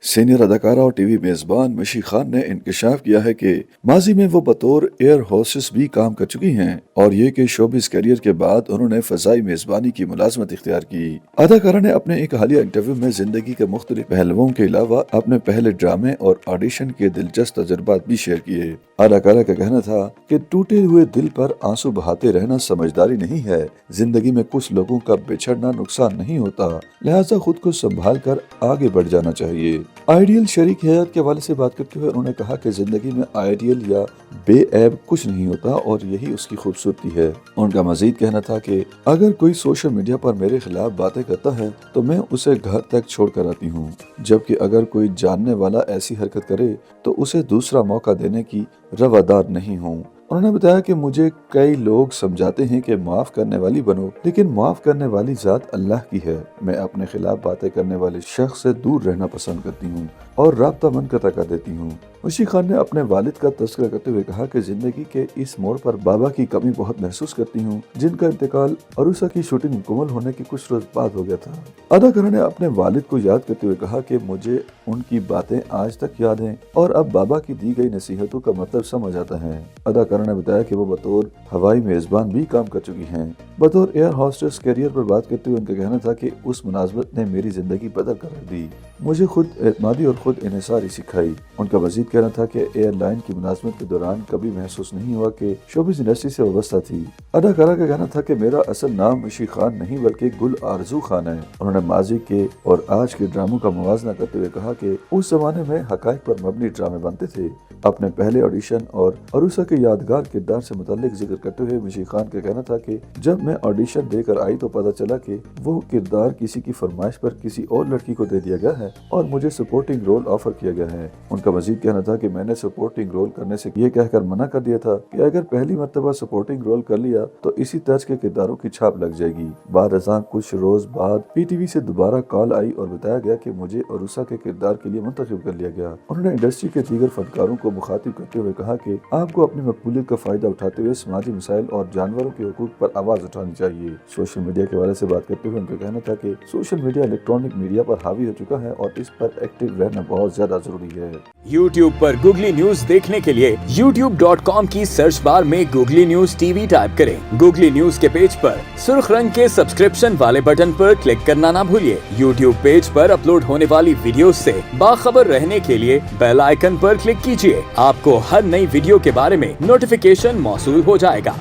Senior अदाकारा और TV मेजबान मशी खान ने इंकशाफ किया है कि माजी में वो बतौर एयर होस्टेस भी काम कर चुकी हैं और ये कि शोबिस करियर के बाद उन्होंने फजाई मेजबानी की मुलाजमत इख्तियार की। अदाकारा ने अपने एक हालिया इंटरव्यू में जिंदगी के मुख्तलिफ पहलुओं के अलावा अपने पहले ड्रामे और ऑडिशन के दिलचस्प तजुर्बात भी शेयर किए। अदाकारा का कहना था कि टूटे हुए दिल पर आंसू बहाते रहना समझदारी नहीं है। जिंदगी में कुछ लोगों का बिछड़ना नुकसान नहीं होता, लिहाजा खुद को संभाल कर आगे बढ़ जाना चाहिए। आइडियल शरीक हयात के हवाले से बात करते हुए उन्होंने कहा कि जिंदगी में आइडियल या बेऐब कुछ नहीं होता और यही उसकी खूबसूरती है। उनका मजीद कहना था कि अगर कोई सोशल मीडिया पर मेरे खिलाफ बातें करता है तो मैं उसे घर तक छोड़ कर आती हूँ, जबकि अगर कोई जानने वाला ऐसी हरकत करे तो उसे दूसरा मौका देने की रवादार नहीं हूँ। उन्होंने बताया कि मुझे कई लोग समझाते हैं कि माफ करने वाली बनो, लेकिन माफ करने वाली जात अल्लाह की है। मैं अपने खिलाफ बातें करने वाले शख्स से दूर रहना पसंद करती हूँ और राब्ता मुनक़ता कर देती हूँ। मशी खान ने अपने वालिद का तज़किरा करते हुए कहा कि जिंदगी के इस मोड़ पर बाबा की कमी बहुत महसूस करती हूँ, जिनका इंतकाल अरूसा की शूटिंग मुकम्मल होने के कुछ रोज बाद हो गया था। अदाकारा ने अपने वालिद को याद करते हुए कहा कि मुझे उनकी बातें आज तक याद हैं और अब बाबा की दी गई नसीहतों का मतलब समझ आता है। अदाकारा ने बताया कि वो बतौर हवाई मेजबान भी काम कर चुकी हैं। बतौर एयर होस्टेस करियर पर बात करते हुए उनका कहना था कि उस मुनासबत ने मेरी जिंदगी बदल कर रख दी, मुझे खुद एतमादी और खुद इन्हिसारी सिखाई। उनका मजीद कहना था कि एयरलाइन की मुलाजमत के दौरान कभी महसूस नहीं हुआ कि शोबिस इंडस्ट्री से वाबस्ता थी। अदाकारा का कहना था कि मेरा असल नाम मशी खान नहीं बल्कि गुल आरजू खान है। उन्होंने माजी के और आज के ड्रामों का मुवाजना करते हुए कहा कि उस जमाने में हकायक पर मबनी ड्रामे बनते थे। अपने पहले ऑडिशन और अरूसा के यादगार किरदार से मुताल्लिक जिक्र करते हुए मशी खान का कहना था कि जब मैं ऑडिशन देकर आई तो पता चला कि वो किरदार किसी की फरमाइश पर किसी और लड़की को दे दिया गया है और मुझे सपोर्टिंग रोल ऑफर किया गया है। उनका मजीद कहना था कि मैंने सपोर्टिंग रोल करने से ये कहकर मना कर दिया था कि अगर पहली मर्तबा सपोर्टिंग रोल कर लिया तो इसी तर्ज के किरदारों की छाप लग जाएगी। बाद अज़ां कुछ रोज बाद पीटीवी से दोबारा कॉल आई और बताया गया कि मुझे अरूसा के किरदार के लिए मुंतखब कर लिया गया। उन्होंने इंडस्ट्री के दीगर फनकारों को मुखातिब करते हुए कहा कि आपको अपनी मकबूलियत का फायदा उठाते हुए समाजी मसाइल और जानवरों के हुकूक पर आवाज उठानी चाहिए। सोशल मीडिया के हवाले से बात करते हुए उनका कहना था कि सोशल मीडिया इलेक्ट्रॉनिक मीडिया पर हावी हो चुका है और इस पर एक्टिव रहना बहुत ज्यादा जरूरी है। YouTube पर गूगली न्यूज देखने के लिए youtube.com की सर्च बार में गूगली न्यूज टीवी टाइप करें। गूगली न्यूज के पेज पर सुर्ख रंग के सब्सक्रिप्शन वाले बटन पर क्लिक करना ना भूलिए। YouTube पेज पर अपलोड होने वाली वीडियोस से बाखबर रहने के लिए बेल आइकन पर क्लिक कीजिए। आपको हर नई वीडियो के बारे में नोटिफिकेशन मौसूल हो जाएगा।